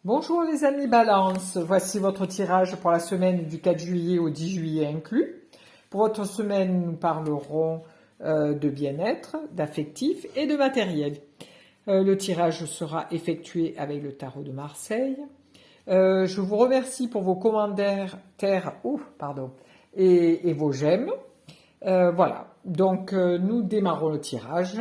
Bonjour les amis Balance, voici votre tirage pour la semaine du 4 juillet au 10 juillet inclus. Pour votre semaine, nous parlerons de bien-être, d'affectif et de matériel. Le tirage sera effectué avec le tarot de Marseille. Je vous remercie pour vos commentaires et vos j'aime. Voilà, donc nous démarrons le tirage.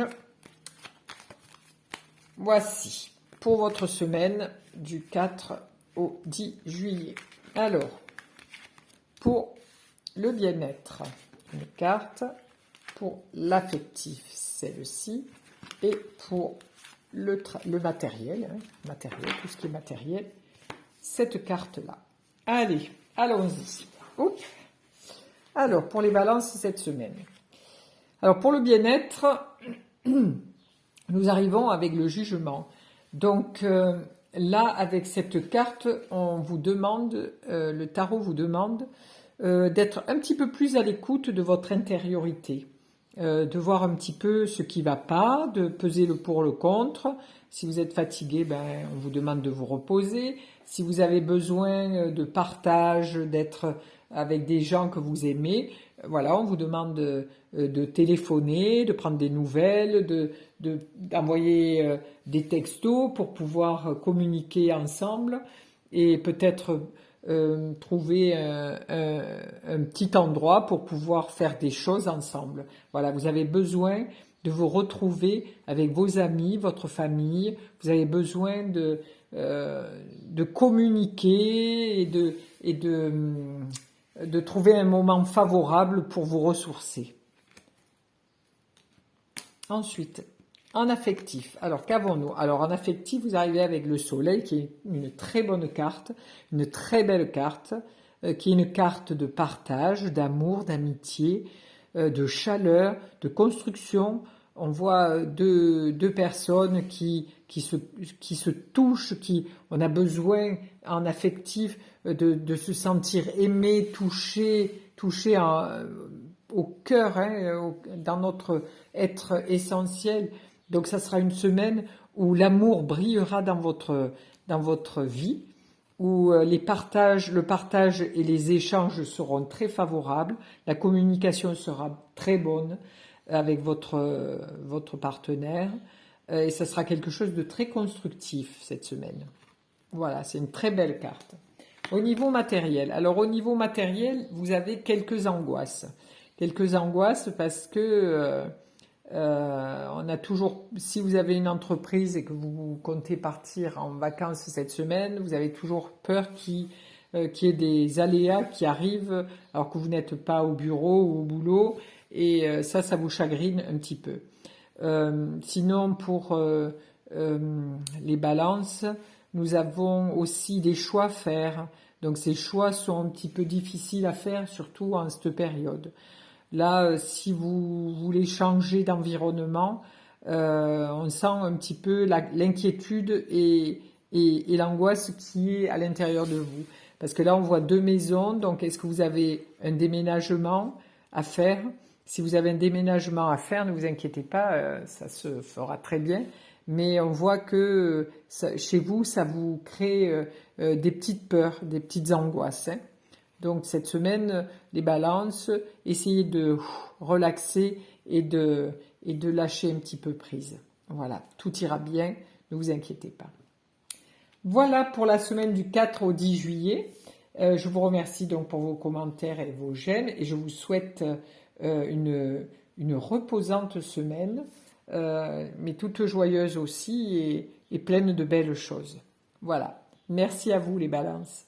Voici pour votre semaine du 4 au 10 juillet. Alors, pour le bien-être, une carte, pour l'affectif, celle-ci, et pour le matériel, tout ce qui est matériel, cette carte-là. Allez, allons-y. Alors, pour les balances cette semaine. Alors, pour le bien-être, nous arrivons avec le jugement. Donc, là, avec cette carte, on vous demande, le tarot vous demande d'être un petit peu plus à l'écoute de votre intériorité, de voir un petit peu ce qui ne va pas, de peser le pour, le contre. Si vous êtes fatigué, on vous demande de vous reposer. Si vous avez besoin de partage, d'être avec des gens que vous aimez, voilà, on vous demande de téléphoner, de prendre des nouvelles, d'envoyer des textos pour pouvoir communiquer ensemble et peut-être trouver un petit endroit pour pouvoir faire des choses ensemble. Voilà, vous avez besoin de vous retrouver avec vos amis, votre famille. Vous avez besoin de communiquer et de trouver un moment favorable pour vous ressourcer. Ensuite, en affectif. Alors, qu'avons-nous? Alors, en affectif, vous arrivez avec le soleil, qui est une très bonne carte, une très belle carte, qui est une carte de partage, d'amour, d'amitié, de chaleur, de construction. On voit deux personnes qui se touchent, on a besoin en affectif de se sentir aimé, touché au cœur, dans notre être essentiel. Donc ça sera une semaine où l'amour brillera dans votre vie, où le partage et les échanges seront très favorables, la communication sera très bonne avec votre partenaire, et ça sera quelque chose de très constructif cette semaine. Voilà, c'est une très belle carte. Au niveau matériel, alors au niveau matériel, vous avez quelques angoisses. Quelques angoisses parce que on a toujours, si vous avez une entreprise et que vous comptez partir en vacances cette semaine, vous avez toujours peur qu'il y ait des aléas qui arrivent alors que vous n'êtes pas au bureau ou au boulot, et ça vous chagrine un petit peu. Sinon, pour les balances, nous avons aussi des choix à faire. Donc ces choix sont un petit peu difficiles à faire, surtout en cette période. Là, si vous voulez changer d'environnement, on sent un petit peu l'inquiétude et l'angoisse qui est à l'intérieur de vous. Parce que là, on voit deux maisons, donc est-ce que vous avez un déménagement à faire? Si vous avez un déménagement à faire, ne vous inquiétez pas, ça se fera très bien. Mais on voit que chez vous, ça vous crée des petites peurs, des petites angoisses. Donc cette semaine, les balances, essayez de relaxer et de lâcher un petit peu prise. Voilà, tout ira bien, ne vous inquiétez pas. Voilà pour la semaine du 4 au 10 juillet. Je vous remercie donc pour vos commentaires et vos j'aime, et je vous souhaite une reposante semaine, mais toute joyeuse aussi et pleine de belles choses. Voilà, merci à vous les balances.